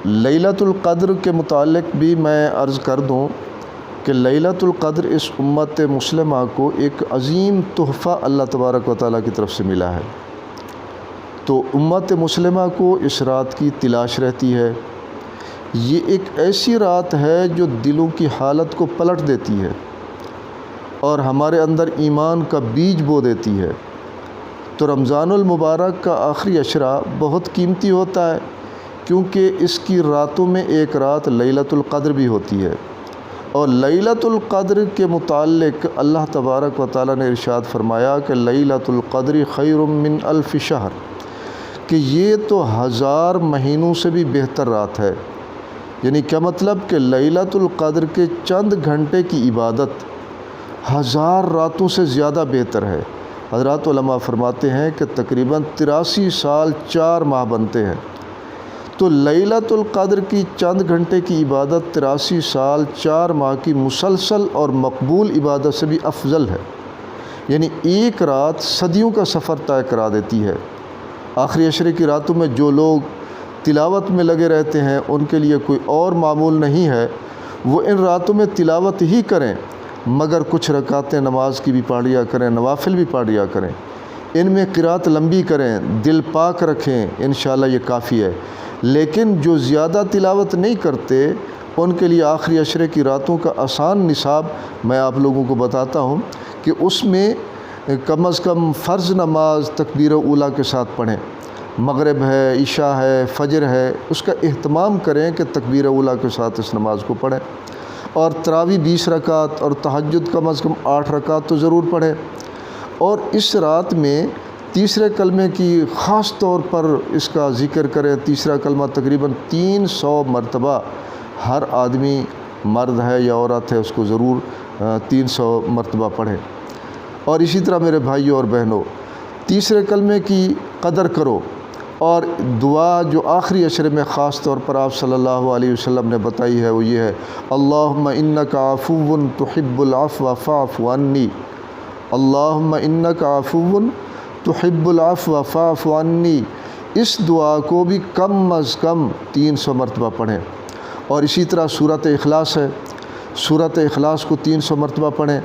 لیلۃ القدر کے متعلق بھی میں عرض کر دوں کہ لیلۃ القدر اس امت مسلمہ کو ایک عظیم تحفہ اللہ تبارک و تعالیٰ کی طرف سے ملا ہے۔ تو امت مسلمہ کو اس رات کی تلاش رہتی ہے۔ یہ ایک ایسی رات ہے جو دلوں کی حالت کو پلٹ دیتی ہے اور ہمارے اندر ایمان کا بیج بو دیتی ہے۔ تو رمضان المبارک کا آخری عشرہ بہت قیمتی ہوتا ہے، کیونکہ اس کی راتوں میں ایک رات لیلۃ القدر بھی ہوتی ہے۔ اور لیلۃ القدر کے متعلق اللہ تبارک و تعالیٰ نے ارشاد فرمایا کہ لیلۃ القدر خیر من الف شہر، کہ یہ تو 1000 مہینوں سے بھی بہتر رات ہے۔ یعنی کیا مطلب کہ لیلۃ القدر کے چند گھنٹے کی عبادت 1000 راتوں سے زیادہ بہتر ہے۔ حضرات علماء فرماتے ہیں کہ تقریباً 83 سال 4 ماہ بنتے ہیں۔ تو لیلۃ القدر کی چند گھنٹے کی عبادت 83 سال 4 ماہ کی مسلسل اور مقبول عبادت سے بھی افضل ہے۔ یعنی ایک رات صدیوں کا سفر طے کرا دیتی ہے۔ آخری عشرے کی راتوں میں جو لوگ تلاوت میں لگے رہتے ہیں ان کے لیے کوئی اور معمول نہیں ہے، وہ ان راتوں میں تلاوت ہی کریں، مگر کچھ رکعتیں نماز کی بھی پڑھ لیا کریں، نوافل بھی پڑھ لیا کریں، ان میں قرات لمبی کریں، دل پاک رکھیں، انشاءاللہ یہ کافی ہے۔ لیکن جو زیادہ تلاوت نہیں کرتے ان کے لیے آخری عشرے کی راتوں کا آسان نصاب میں آپ لوگوں کو بتاتا ہوں کہ اس میں کم از کم فرض نماز تکبیر اولیٰ کے ساتھ پڑھیں۔ مغرب ہے، عشاء ہے، فجر ہے، اس کا اہتمام کریں کہ تکبیر اولیٰ کے ساتھ اس نماز کو پڑھیں۔ اور تراویح 20 رکعت اور تہجد کم از کم 8 رکعت تو ضرور پڑھیں۔ اور اس رات میں تیسرے کلمے کی خاص طور پر اس کا ذکر کریں۔ تیسرا کلمہ تقریباً 300 مرتبہ ہر آدمی، مرد ہے یا عورت ہے، اس کو ضرور 300 مرتبہ پڑھیں۔ اور اسی طرح میرے بھائیوں اور بہنوں، تیسرے کلمے کی قدر کرو۔ اور دعا جو آخری عشرے میں خاص طور پر آپ صلی اللہ علیہ وسلم نے بتائی ہے وہ یہ ہے، اللہم انک عفو تحب العفو فاعف عنی، اللہم انک عفو تحب العفو فاعف عنی۔ اس دعا کو بھی کم از کم 300 مرتبہ پڑھیں۔ اور اسی طرح سورۃ اخلاص ہے، سورۃ اخلاص کو 300 مرتبہ پڑھیں۔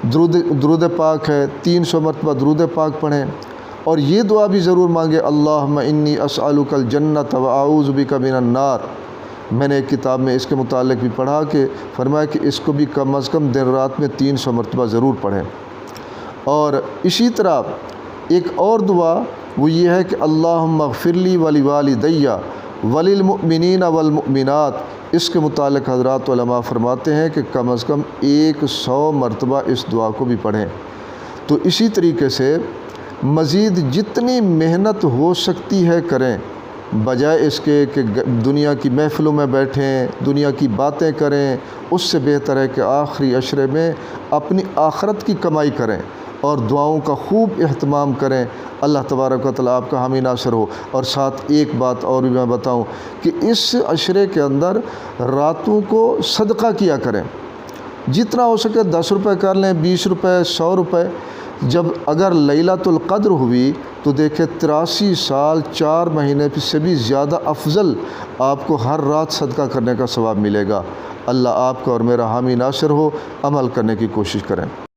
درود پاک ہے، 300 مرتبہ درود پاک پڑھیں۔ اور یہ دعا بھی ضرور مانگے، اللہم انی اسألک الجنۃ واعوذ بک من النار۔ میں نے ایک کتاب میں اس کے متعلق بھی پڑھا کہ فرمایا کہ اس کو بھی کم از کم دن رات میں 300 مرتبہ ضرور پڑھیں۔ اور اسی طرح ایک اور دعا وہ یہ ہے کہ اللہم اغفر لی ولوالدی وللمؤمنین والمؤمنات۔ اس کے متعلق حضرات علماء فرماتے ہیں کہ کم از کم 100 مرتبہ اس دعا کو بھی پڑھیں۔ تو اسی طریقے سے مزید جتنی محنت ہو سکتی ہے کریں، بجائے اس کے کہ دنیا کی محفلوں میں بیٹھیں، دنیا کی باتیں کریں۔ اس سے بہتر ہے کہ آخری عشرے میں اپنی آخرت کی کمائی کریں اور دعاؤں کا خوب اہتمام کریں۔ اللہ تبارک و تعالیٰ آپ کا حامی ناصر ہو۔ اور ساتھ ایک بات اور بھی میں بتاؤں کہ اس عشرے کے اندر راتوں کو صدقہ کیا کریں، جتنا ہو سکے 10 روپے کر لیں، 20 روپے، 100 روپے۔ جب اگر لیلۃ القدر ہوئی تو دیکھیں 83 سال 4 مہینے سے بھی زیادہ افضل آپ کو ہر رات صدقہ کرنے کا ثواب ملے گا۔ اللہ آپ کا اور میرا حامی ناصر ہو، عمل کرنے کی کوشش کریں۔